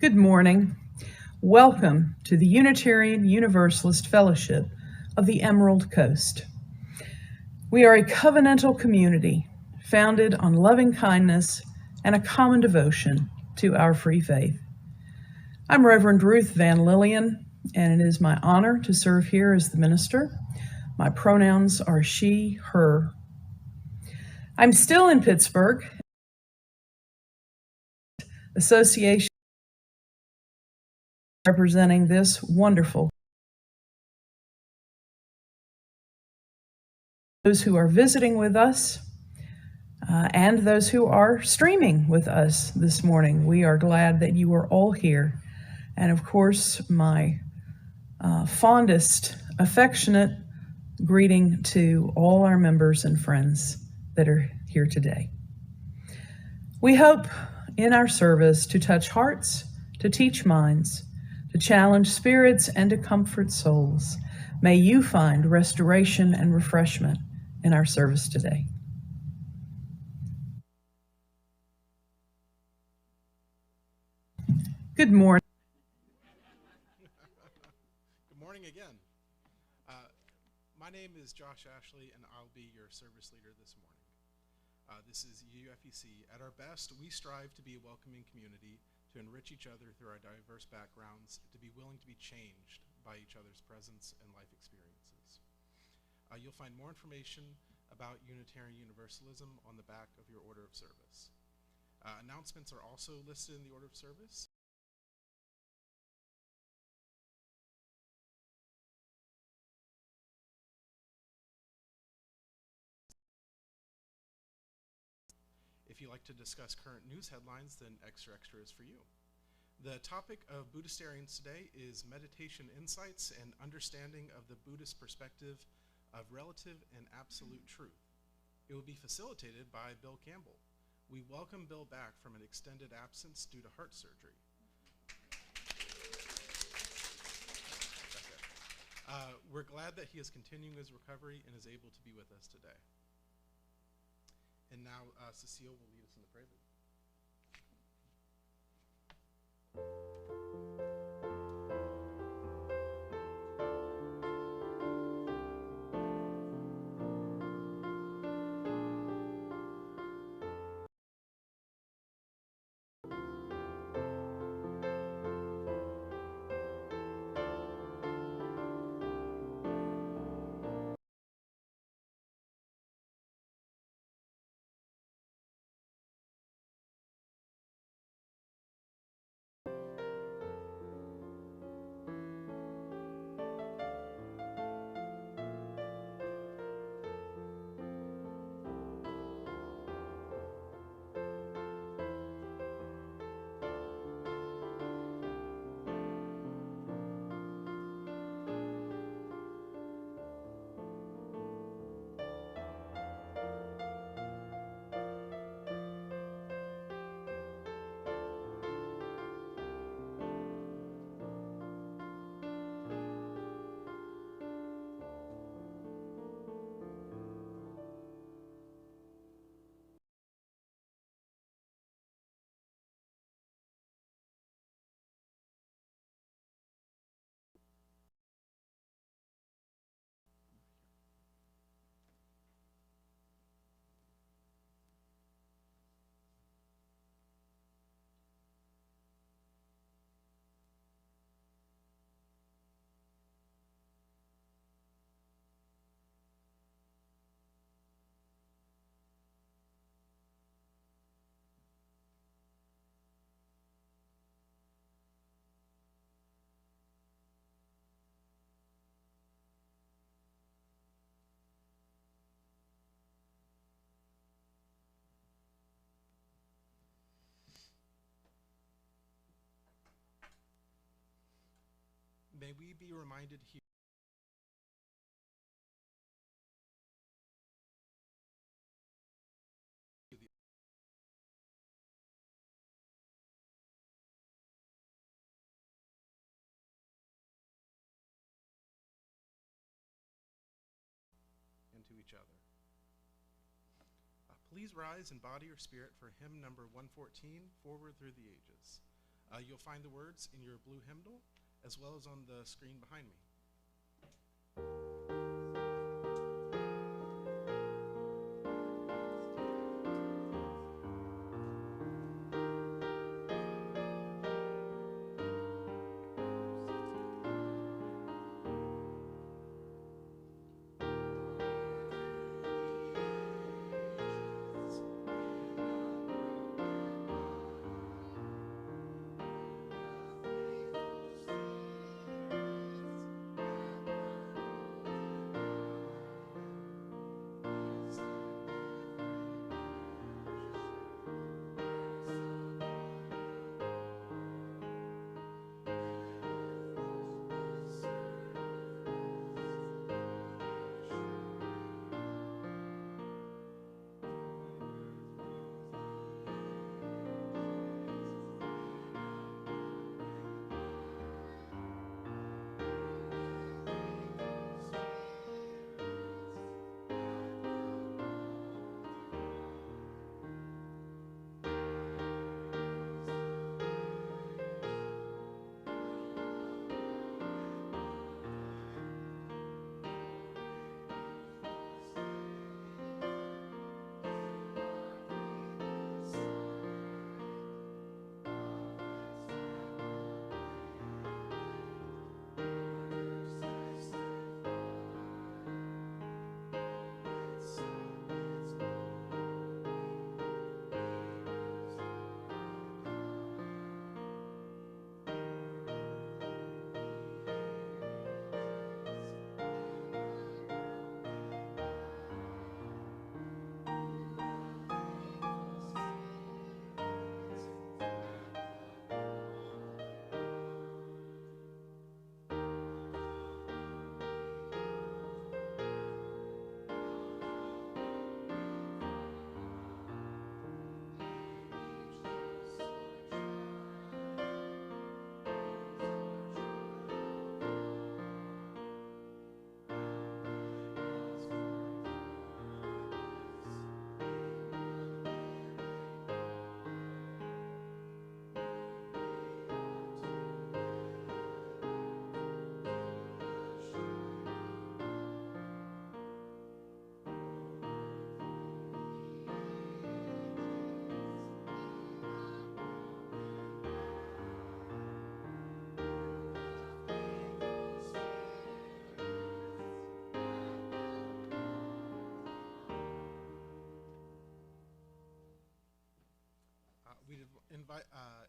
Good morning. Welcome to the Unitarian Universalist Fellowship of the Emerald Coast. We are a covenantal community founded on loving kindness and a common devotion to our free faith. I'm Reverend Ruth Van Lillian, and it is my honor to serve here as the minister. My pronouns are she, her. I'm still in Pittsburgh, Association representing this wonderful. Those who are visiting with us and those who are streaming with us this morning. We are glad that you are all here. And of course, my fondest, affectionate greeting to all our members and friends that are here today. We hope in our service to touch hearts, to teach minds, to challenge spirits, and to comfort souls. May you find restoration and refreshment in our service today. Good morning. Good morning again. My name is Josh Ashley, and I'll be your service leader this morning. This is UFEC. At our best, we strive to be a welcoming community, to enrich each other through our diverse backgrounds, to be willing to be changed by each other's presence and life experiences. You'll find more information about Unitarian Universalism on the back of your order of service. Announcements are also listed in the order of service. If you like to discuss current news headlines, then Extra is for you. The topic of Buddhistarians today is meditation insights and understanding of the Buddhist perspective of relative and absolute truth. It will be facilitated by Bill Campbell. We welcome Bill back from an extended absence due to heart surgery. We're glad that he is continuing his recovery and is able to be with us today. And now Cecile will lead us in the prelude. May we be reminded here and to each other. Please rise in body or spirit for hymn number 114, Forward Through the Ages. You'll find the words in your blue hymnal as well as on the screen behind me.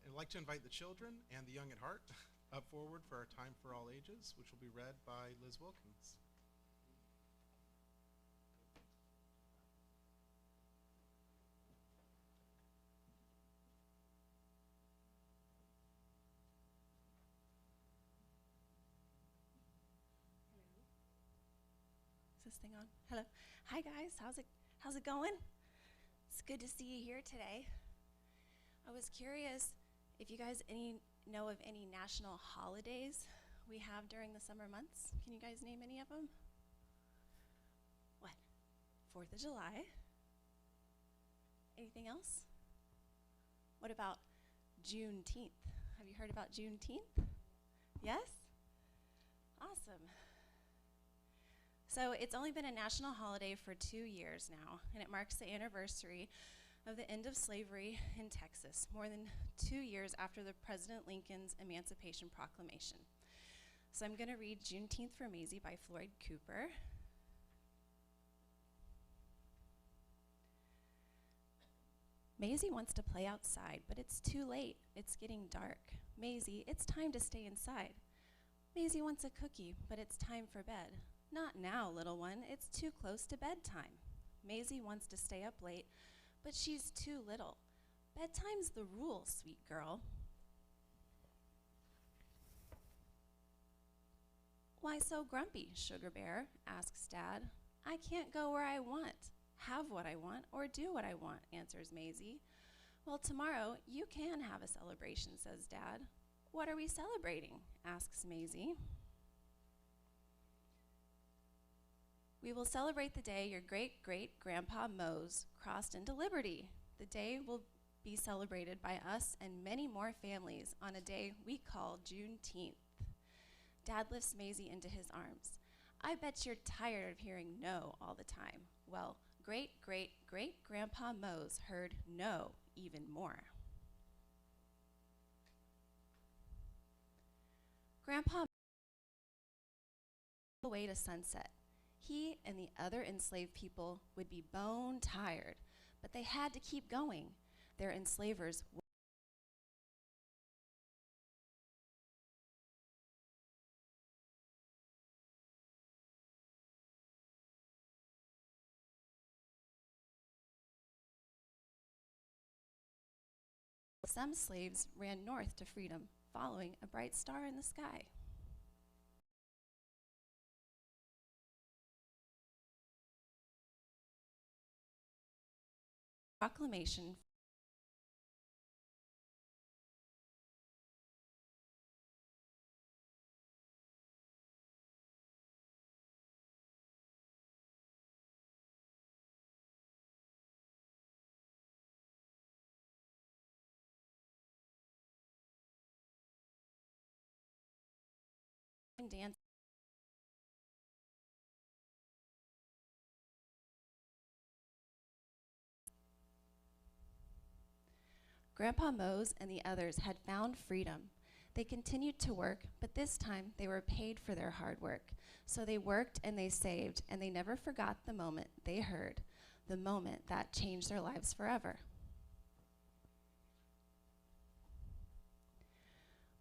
I'd like to invite the children and the young at heart up forward for our Time for All Ages, which will be read by Liz Wilkins. Is this thing on? Hello. Hi guys. How's it going? It's good to see you here today. I was curious if you guys know of any national holidays we have during the summer months. Can you guys name any of them? What? 4th of July? Anything else? What about Juneteenth? Have you heard about Juneteenth? Yes? Awesome. So it's only been a national holiday for 2 years now, and it marks the anniversary of the end of slavery in Texas, more than 2 years after the President Lincoln's Emancipation Proclamation. So I'm going to read Juneteenth for Maisie by Floyd Cooper. Maisie wants to play outside, but it's too late. It's getting dark. Maisie, it's time to stay inside. Maisie wants a cookie, but it's time for bed. Not now, little one. It's too close to bedtime. Maisie wants to stay up late, but she's too little. Bedtime's the rule, sweet girl. Why so grumpy, Sugar Bear? Asks Dad. I can't go where I want, have what I want, or do what I want, answers Maisie. Well, tomorrow you can have a celebration, says Dad. What are we celebrating? Asks Maisie. We will celebrate the day your great-great-grandpa Mose crossed into liberty. The day will be celebrated by us and many more families on a day we call Juneteenth. Dad lifts Maisie into his arms. I bet you're tired of hearing no all the time. Well, great-great-great-grandpa Mose heard no even more. Grandpa away to sunset. He and the other enslaved people would be bone tired, but they had to keep going. Their enslavers some slaves ran north to freedom, following a bright star in the sky. Proclamation and dance. Grandpa Mose and the others had found freedom. They continued to work, but this time they were paid for their hard work. So they worked and they saved, and they never forgot the moment they heard, the moment that changed their lives forever.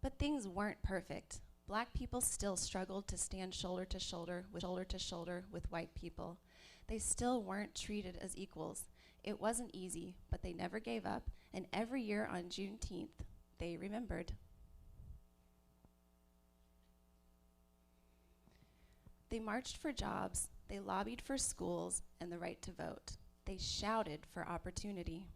But things weren't perfect. Black people still struggled to stand shoulder to shoulder with white people. They still weren't treated as equals. It wasn't easy, but they never gave up, and every year on Juneteenth, they remembered. They marched for jobs, they lobbied for schools and the right to vote. They shouted for opportunity.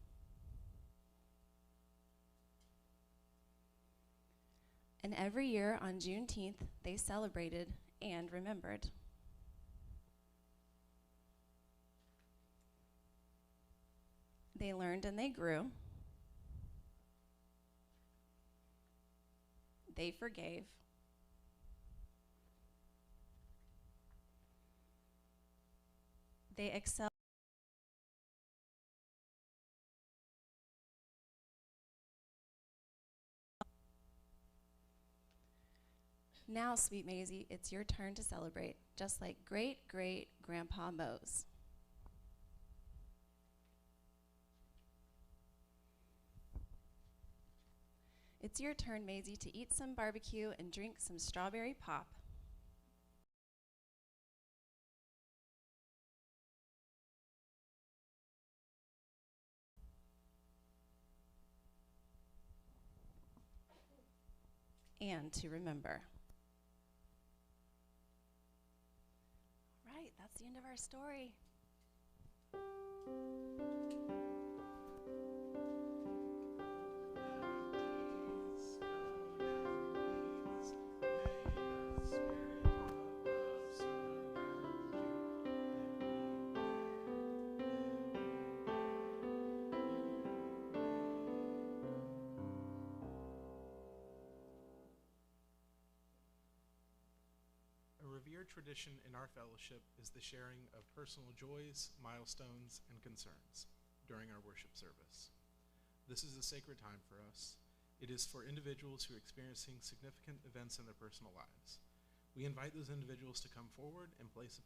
And every year on Juneteenth, they celebrated and remembered. They learned and they grew. They forgave. They excelled. Now, sweet Maisie, it's your turn to celebrate, just like great-great-grandpa Mose. It's your turn, Maisie, to eat some barbecue and drink some strawberry pop. And to remember. Right, that's the end of our story. Tradition in our fellowship is the sharing of personal joys, milestones, and concerns during our worship service. This is a sacred time for us. It is for individuals who are experiencing significant events in their personal lives. We invite those individuals to come forward and place a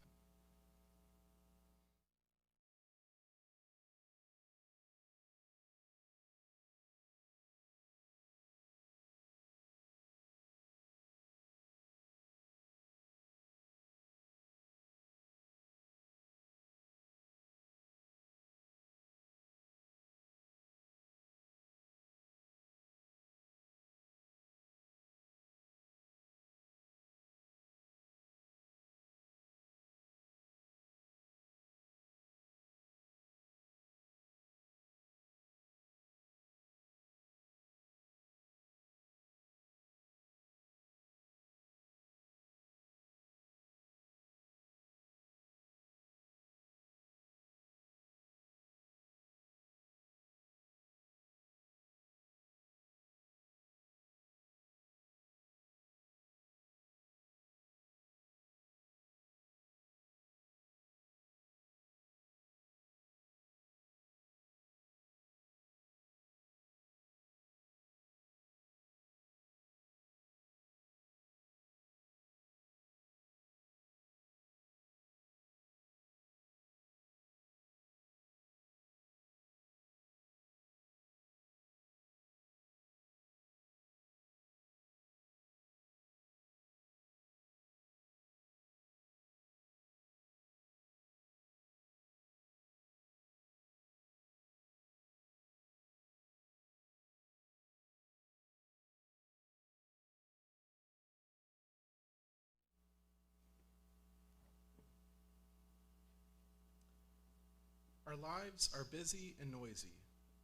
Our lives are busy and noisy,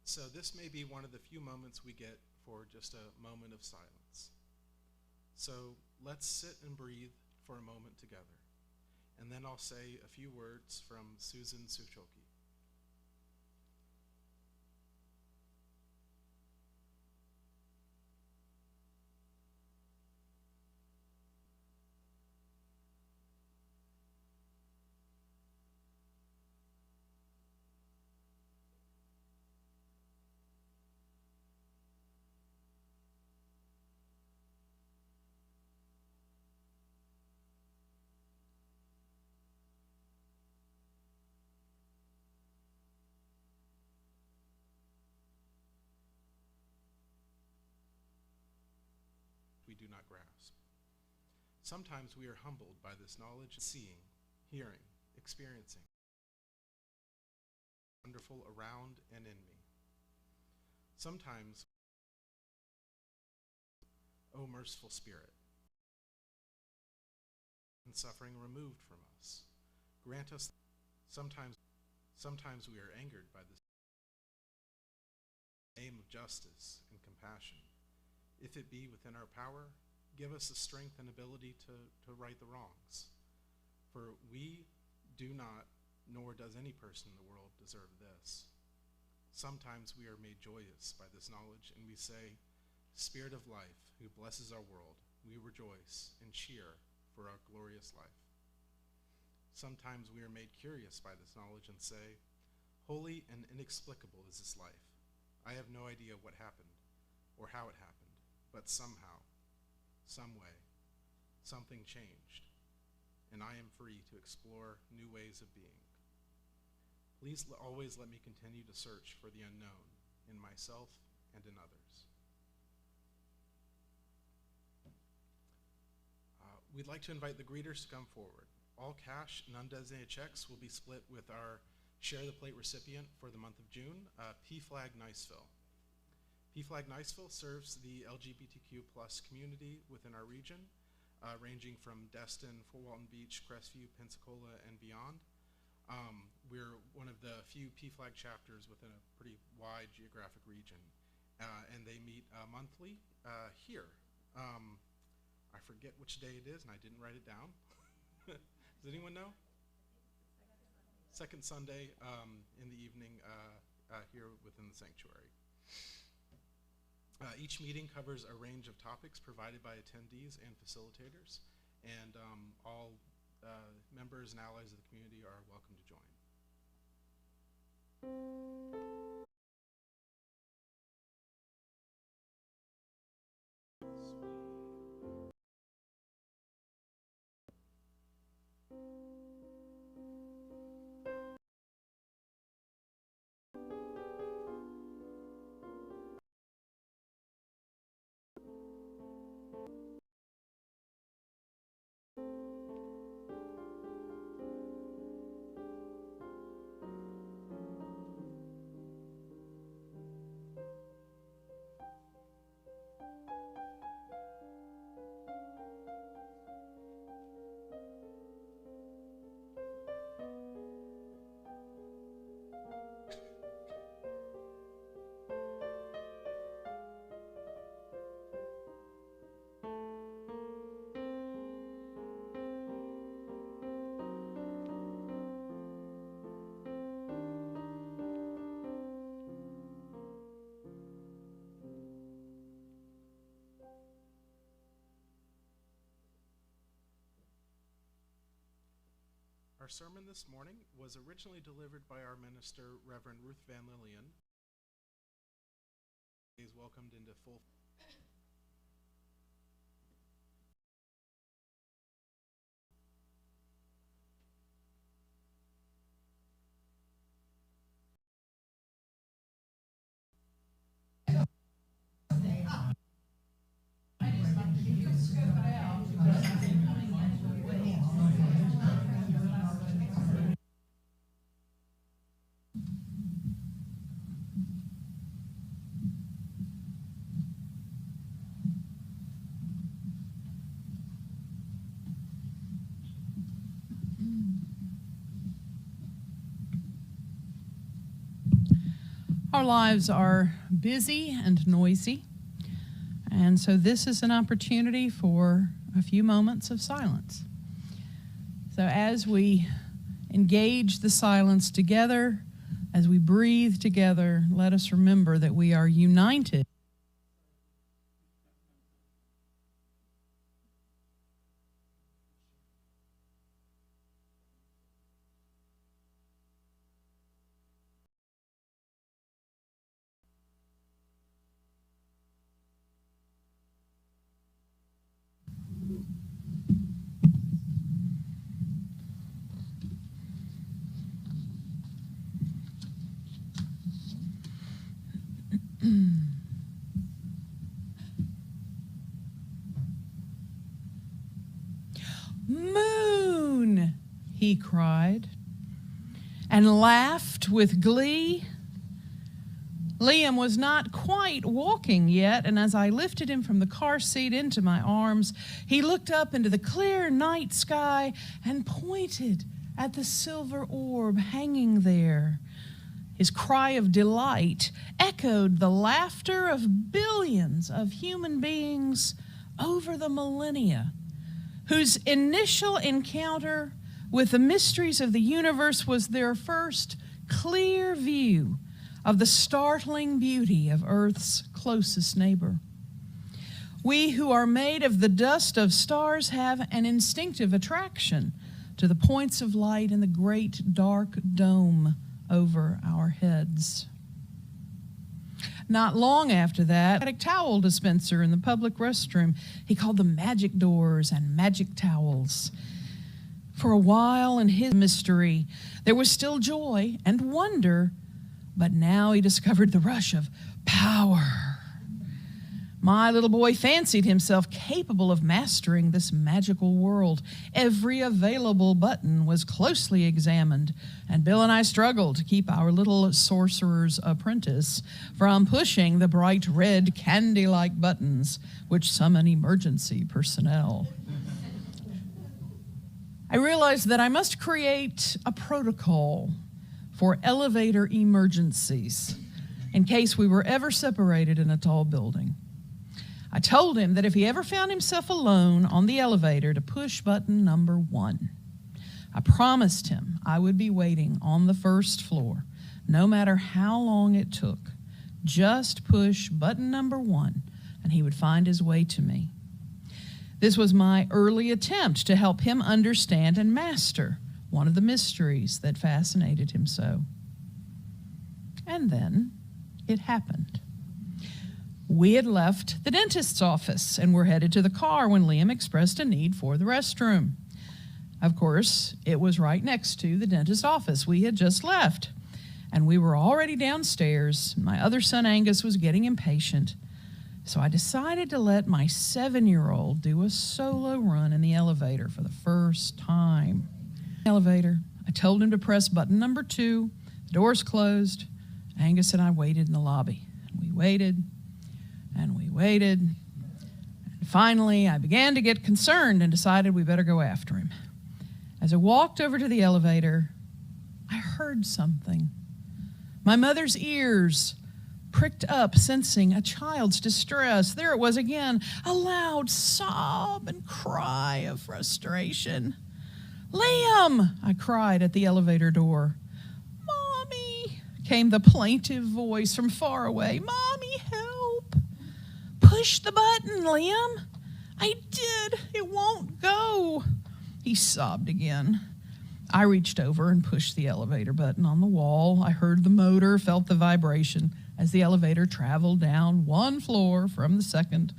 so this may be one of the few moments we get for just a moment of silence. So let's sit and breathe for a moment together, and then I'll say a few words from Susan Suchoki. We do not grasp. Sometimes we are humbled by this knowledge, seeing, hearing, experiencing, wonderful around and in me. Sometimes, O merciful Spirit, and suffering removed from us, grant us. Sometimes we are angered by this aim of justice and compassion. If it be within our power, give us the strength and ability to right the wrongs. For we do not, nor does any person in the world, deserve this. Sometimes we are made joyous by this knowledge, and we say, Spirit of life, who blesses our world, we rejoice and cheer for our glorious life. Sometimes we are made curious by this knowledge and say, holy and inexplicable is this life. I have no idea what happened or how it happened, but somehow, some way, something changed, and I am free to explore new ways of being. Please always let me continue to search for the unknown in myself and in others. We'd like to invite the greeters to come forward. All cash and undesignated checks will be split with our Share the Plate recipient for the month of June, PFLAG Niceville. PFLAG Niceville serves the LGBTQ+ community within our region, ranging from Destin, Fort Walton Beach, Crestview, Pensacola, and beyond. We're one of the few PFLAG chapters within a pretty wide geographic region, and they meet monthly here. I forget which day it is, and I didn't write it down. Does anyone know? Second Sunday in the evening here within the sanctuary. Each meeting covers a range of topics provided by attendees and facilitators, and all members and allies of the community are welcome to join. Our sermon this morning was originally delivered by our minister, Reverend Ruth Van Lillian. He is welcomed into full. Our lives are busy and noisy, and so this is an opportunity for a few moments of silence. So as we engage the silence together, as we breathe together, let us remember that we are united. Moon, he cried, and laughed with glee. Liam was not quite walking yet, and as I lifted him from the car seat into my arms, he looked up into the clear night sky and pointed at the silver orb hanging there. His cry of delight echoed the laughter of billions of human beings over the millennia, whose initial encounter with the mysteries of the universe was their first clear view of the startling beauty of Earth's closest neighbor. We who are made of the dust of stars have an instinctive attraction to the points of light in the great dark dome over our heads. Not long after that, a towel dispenser in the public restroom. He called them magic doors and magic towels. For a while in his mystery, there was still joy and wonder, but now he discovered the rush of power. My little boy fancied himself capable of mastering this magical world. Every available button was closely examined, and Bill and I struggled to keep our little sorcerer's apprentice from pushing the bright red candy-like buttons which summon emergency personnel. I realized that I must create a protocol for elevator emergencies in case we were ever separated in a tall building. I told him that if he ever found himself alone on the elevator, to push button number 1. I promised him I would be waiting on the first floor, no matter how long it took. Just push button number 1, and he would find his way to me. This was my early attempt to help him understand and master one of the mysteries that fascinated him so. And then it happened. We had left the dentist's office and were headed to the car when Liam expressed a need for the restroom. Of course, it was right next to the dentist's office we had just left, and we were already downstairs. My other son, Angus, was getting impatient, so I decided to let my 7-year-old do a solo run in the elevator for the first time. Elevator, I told him to press button number 2. The doors closed. Angus and I waited in the lobby. We waited. And we waited. And finally, I began to get concerned and decided we better go after him. As I walked over to the elevator, I heard something. My mother's ears pricked up, sensing a child's distress. There it was again, a loud sob and cry of frustration. "Liam!" I cried at the elevator door. "Mommy!" came the plaintive voice from far away. "Mommy, help! Push the button, Liam." "I did. It won't go." He sobbed again. I reached over and pushed the elevator button on the wall. I heard the motor, felt the vibration as the elevator traveled down one floor from the second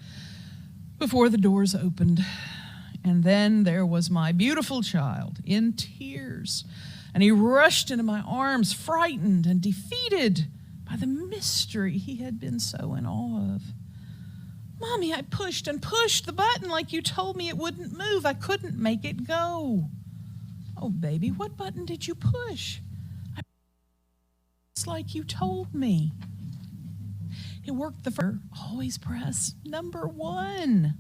before the doors opened. And then there was my beautiful child in tears, and he rushed into my arms, frightened and defeated by the mystery he had been so in awe of. "Mommy, I pushed and pushed the button like you told me it wouldn't move. I couldn't make it go." "Oh, baby, what button did you push?" "It's like you told me." It worked the first. Always press number 1.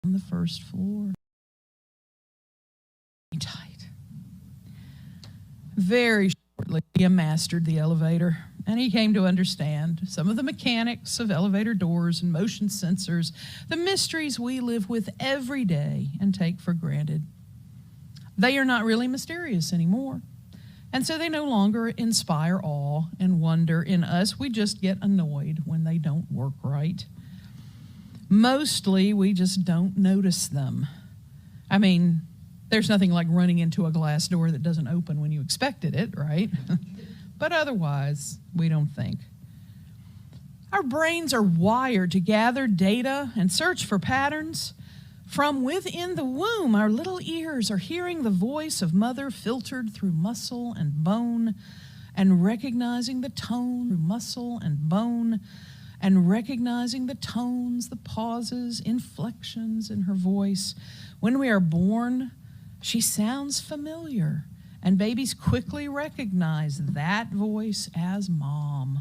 On the first floor. Tight. Very short shortly, he mastered the elevator, and he came to understand some of the mechanics of elevator doors and motion sensors, the mysteries we live with every day and take for granted. They are not really mysterious anymore, and so they no longer inspire awe and wonder in us. We just get annoyed when they don't work right. Mostly, we just don't notice them. I mean, there's nothing like running into a glass door that doesn't open when you expected it, right? But otherwise, we don't think. Our brains are wired to gather data and search for patterns. From within the womb, our little ears are hearing the voice of mother filtered through muscle and bone and recognizing the tone through muscle and bone and recognizing the tones, the pauses, inflections in her voice. When we are born, she sounds familiar, and babies quickly recognize that voice as mom.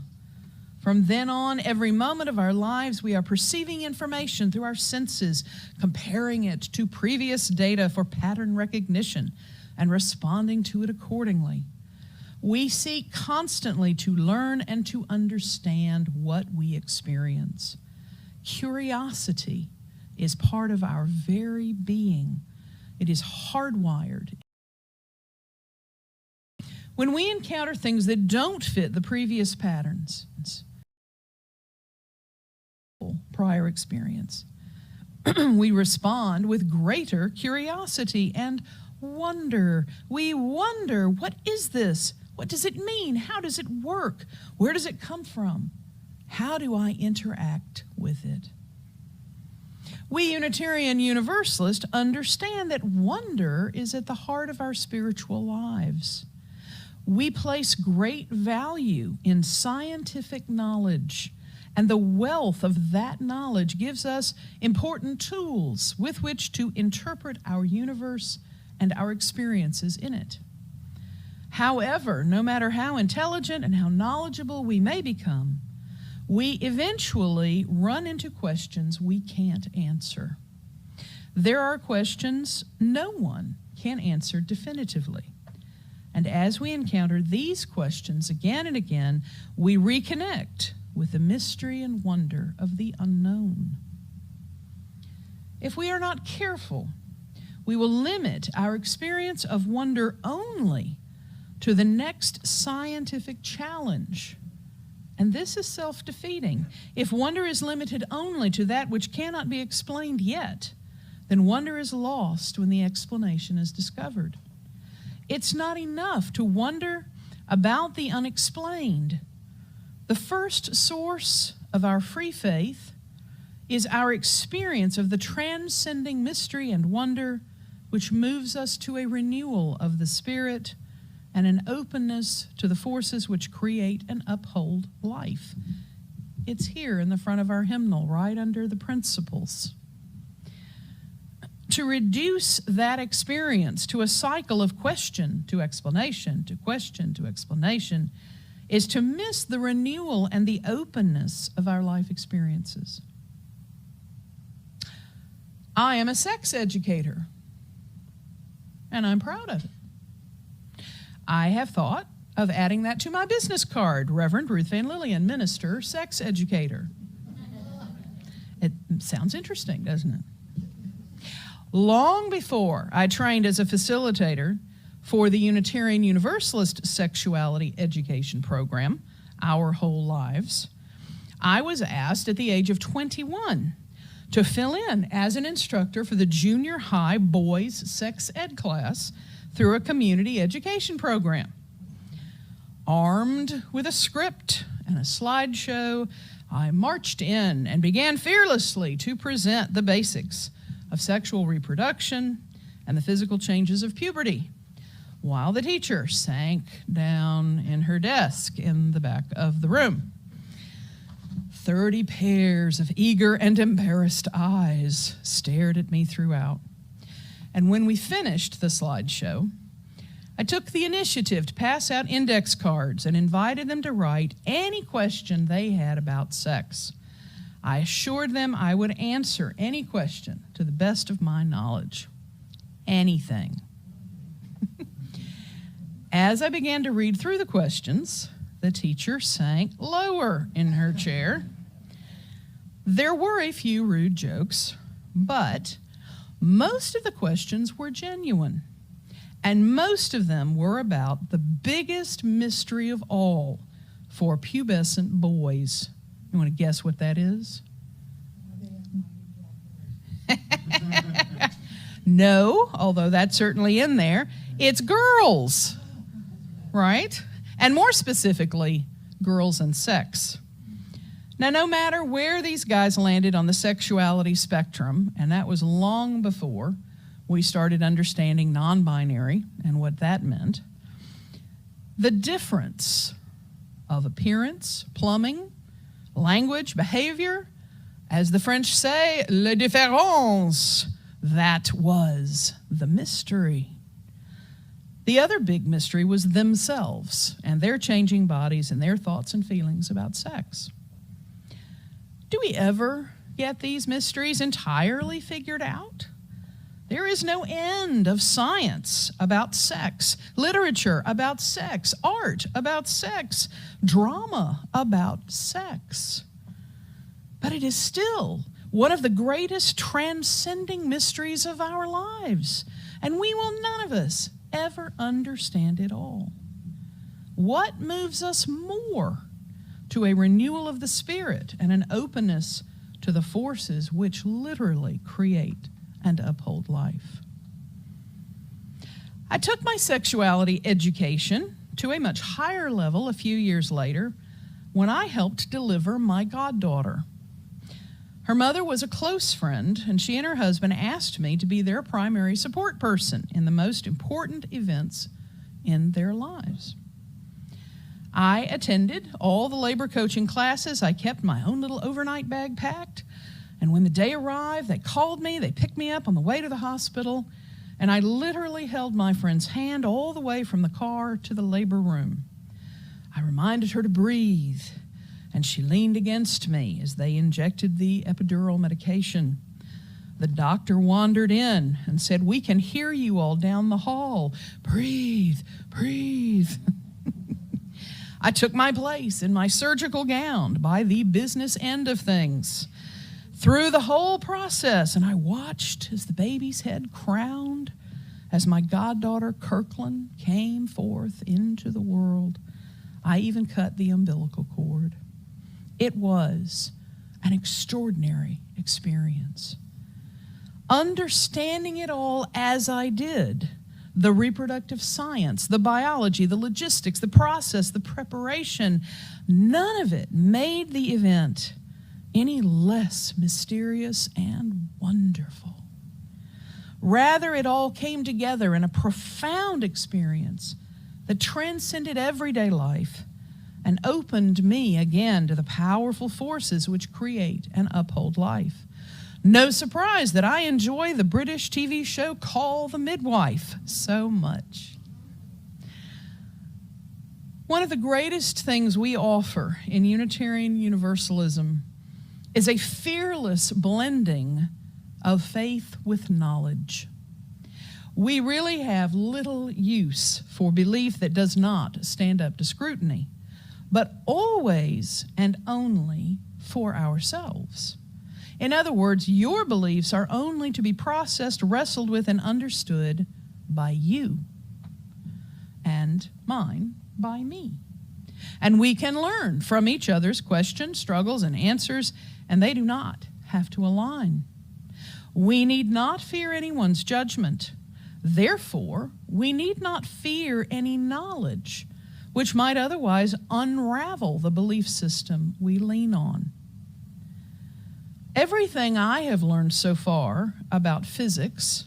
From then on, every moment of our lives, we are perceiving information through our senses, comparing it to previous data for pattern recognition, and responding to it accordingly. We seek constantly to learn and to understand what we experience. Curiosity is part of our very being. It is hardwired. When we encounter things that don't fit the previous patterns, prior experience, we respond with greater curiosity and wonder. We wonder, what is this? What does it mean? How does it work? Where does it come from? How do I interact with it? We Unitarian Universalists understand that wonder is at the heart of our spiritual lives. We place great value in scientific knowledge, and the wealth of that knowledge gives us important tools with which to interpret our universe and our experiences in it. However, no matter how intelligent and how knowledgeable we may become, we eventually run into questions we can't answer. There are questions no one can answer definitively. And as we encounter these questions again and again, we reconnect with the mystery and wonder of the unknown. If we are not careful, we will limit our experience of wonder only to the next scientific challenge. And this is self-defeating. If wonder is limited only to that which cannot be explained yet, then wonder is lost when the explanation is discovered. It's not enough to wonder about the unexplained. The first source of our free faith is our experience of the transcending mystery and wonder which moves us to a renewal of the spirit and an openness to the forces which create and uphold life. It's here in the front of our hymnal, right under the principles. To reduce that experience to a cycle of question to explanation, to question to explanation, is to miss the renewal and the openness of our life experiences. I am a sex educator, and I'm proud of it. I have thought of adding that to my business card, Reverend Ruth Van Lillian, minister, sex educator. It sounds interesting, doesn't it? Long before I trained as a facilitator for the Unitarian Universalist Sexuality Education Program, Our Whole Lives, I was asked at the age of 21 to fill in as an instructor for the junior high boys sex ed class through a community education program. Armed with a script and a slideshow, I marched in and began fearlessly to present the basics of sexual reproduction and the physical changes of puberty, while the teacher sank down in her desk in the back of the room. 30 pairs of eager and embarrassed eyes stared at me throughout. And when we finished the slideshow, I took the initiative to pass out index cards and invited them to write any question they had about sex. I assured them I would answer any question to the best of my knowledge. Anything. As I began to read through the questions, the teacher sank lower in her chair. There were a few rude jokes, but most of the questions were genuine, and most of them were about the biggest mystery of all for pubescent boys. You want to guess what that is? No, although that's certainly in there. It's girls, right? And more specifically, girls and sex. Now, no matter where these guys landed on the sexuality spectrum, and that was long before we started understanding non-binary and what that meant, the difference of appearance, plumbing, language, behavior, as the French say, le différence, that was the mystery. The other big mystery was themselves and their changing bodies and their thoughts and feelings about sex. Do we ever get these mysteries entirely figured out? There is no end of science about sex, literature about sex, art about sex, drama about sex. But it is still one of the greatest transcending mysteries of our lives, and we will none of us ever understand it all. What moves us more to a renewal of the spirit and an openness to the forces which literally create and uphold life? I took my sexuality education to a much higher level a few years later when I helped deliver my goddaughter. Her mother was a close friend, and she and her husband asked me to be their primary support person in the most important events in their lives. I attended all the labor coaching classes. I kept my own little overnight bag packed. And when the day arrived, they called me, they picked me up on the way to the hospital, and I literally held my friend's hand all the way from the car to the labor room. I reminded her to breathe, and she leaned against me as they injected the epidural medication. The doctor wandered in and said, "We can hear you all down the hall. Breathe, breathe." I took my place in my surgical gown by the business end of things through the whole process, and I watched as the baby's head crowned, as my goddaughter Kirkland came forth into the world. I even cut the umbilical cord. It was an extraordinary experience. Understanding it all as I did, the reproductive science, the biology, the logistics, the process, the preparation, none of it made the event any less mysterious and wonderful. Rather, it all came together in a profound experience that transcended everyday life and opened me again to the powerful forces which create and uphold life. No surprise that I enjoy the British TV show Call the Midwife so much. One of the greatest things we offer in Unitarian Universalism is a fearless blending of faith with knowledge. We really have little use for belief that does not stand up to scrutiny, but always and only for ourselves. In other words, your beliefs are only to be processed, wrestled with, and understood by you, and mine by me. And we can learn from each other's questions, struggles, and answers, and they do not have to align. We need not fear anyone's judgment. Therefore, we need not fear any knowledge which might otherwise unravel the belief system we lean on. Everything I have learned so far about physics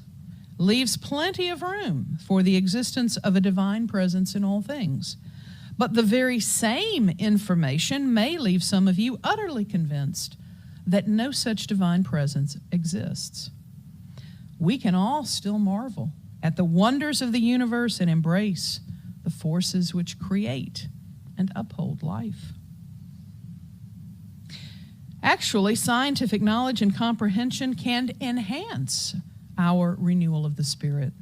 leaves plenty of room for the existence of a divine presence in all things. But the very same information may leave some of you utterly convinced that no such divine presence exists. We can all still marvel at the wonders of the universe and embrace the forces which create and uphold life. Actually, scientific knowledge and comprehension can enhance our renewal of the spirit.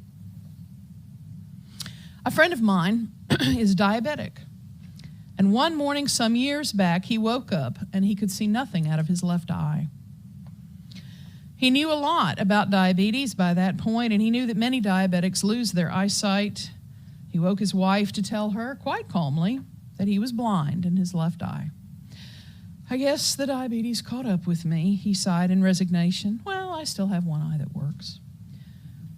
A friend of mine is diabetic. And one morning some years back, he woke up and he could see nothing out of his left eye. He knew a lot about diabetes by that point, and he knew that many diabetics lose their eyesight. He woke his wife to tell her, quite calmly, that he was blind in his left eye. I guess the diabetes caught up with me, he sighed in resignation. Well, I still have one eye that works.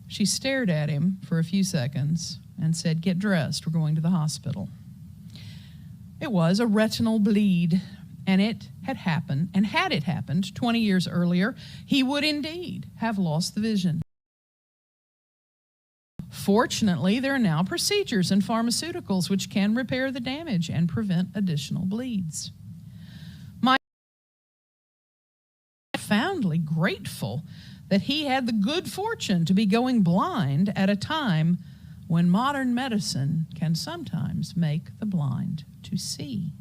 She stared at him for a few seconds and said, get dressed, we're going to the hospital. It was a retinal bleed, and it had happened, and had it happened 20 years earlier, he would indeed have lost the vision. Fortunately, there are now procedures and pharmaceuticals which can repair the damage and prevent additional bleeds. I'm profoundly grateful that he had the good fortune to be going blind at a time when modern medicine can sometimes make the blind to see.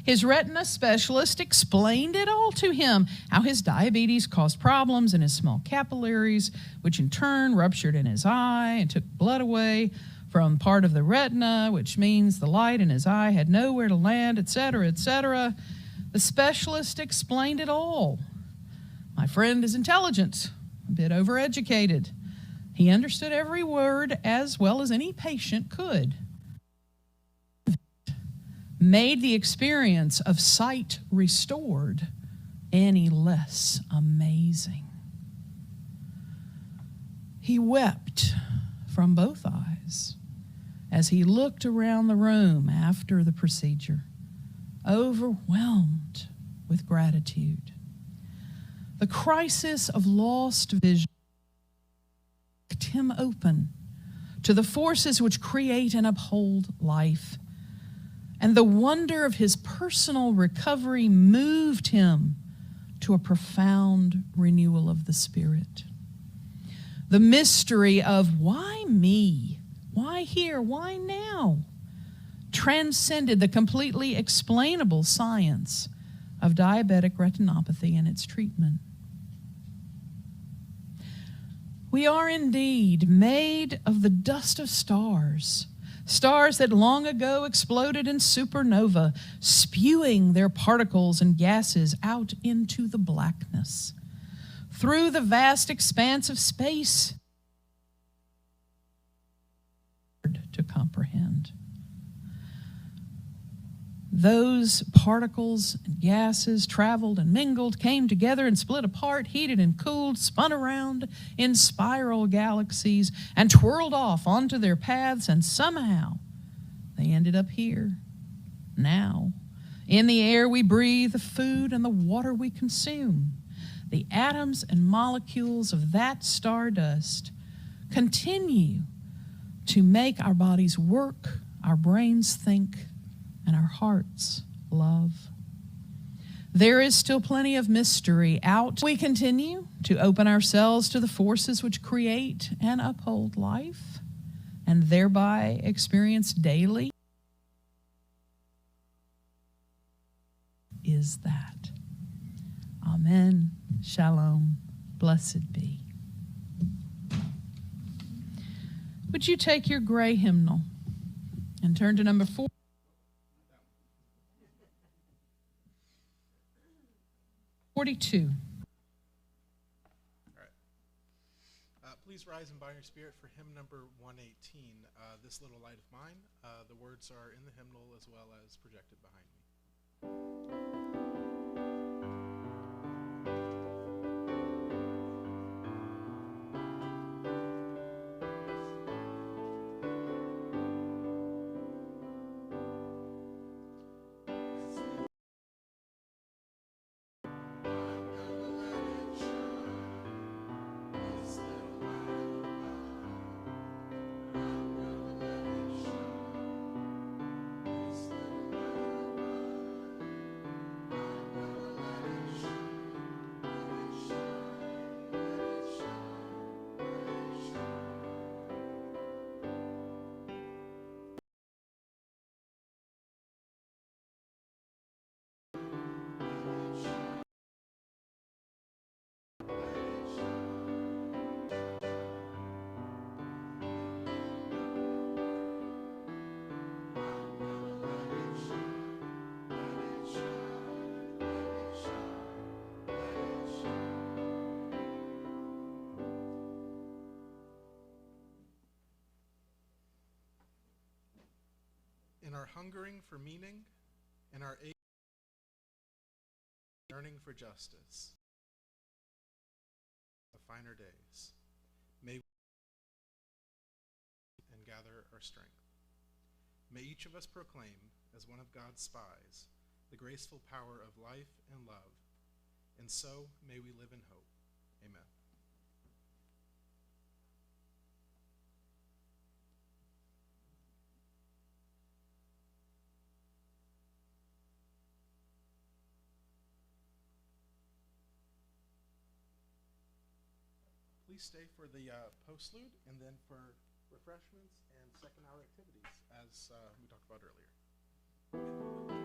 His retina specialist explained it all to him, how his diabetes caused problems in his small capillaries, which in turn ruptured in his eye and took blood away from part of the retina, which means the light in his eye had nowhere to land, etc., etc. The specialist explained it all. My friend is intelligent, a bit overeducated. He understood every word as well as any patient could. Made the experience of sight restored any less amazing. He wept from both eyes as he looked around the room after the procedure, overwhelmed with gratitude. The crisis of lost vision kept him open to the forces which create and uphold life. And the wonder of his personal recovery moved him to a profound renewal of the spirit. The mystery of why me? Why here? Why now? Transcended the completely explainable science of diabetic retinopathy and its treatment. We are indeed made of the dust of stars, stars that long ago exploded in supernova, spewing their particles and gases out into the blackness. Through the vast expanse of space, hard to comprehend. Those particles and gases traveled and mingled, came together and split apart, heated and cooled, spun around in spiral galaxies, and twirled off onto their paths, and somehow they ended up here, now, in the air we breathe, the food and the water we consume. The atoms and molecules of that stardust continue to make our bodies work, our brains think, and our hearts love. There is still plenty of mystery out. We continue to open ourselves to the forces which create and uphold life, and thereby experience daily is that. Amen. Shalom. Blessed be. Would you take your gray hymnal and turn to number 4? All right. Please rise and bow your spirit for hymn number 118, This Little Light of Mine. The words are in the hymnal as well as projected behind me. in our hungering for meaning, in our yearning for justice, of finer days, may we and gather our strength. May each of us proclaim, as one of God's spies, the graceful power of life and love, and so may we live in hope. Amen. Please stay for the postlude and then for refreshments and second hour activities as we talked about earlier.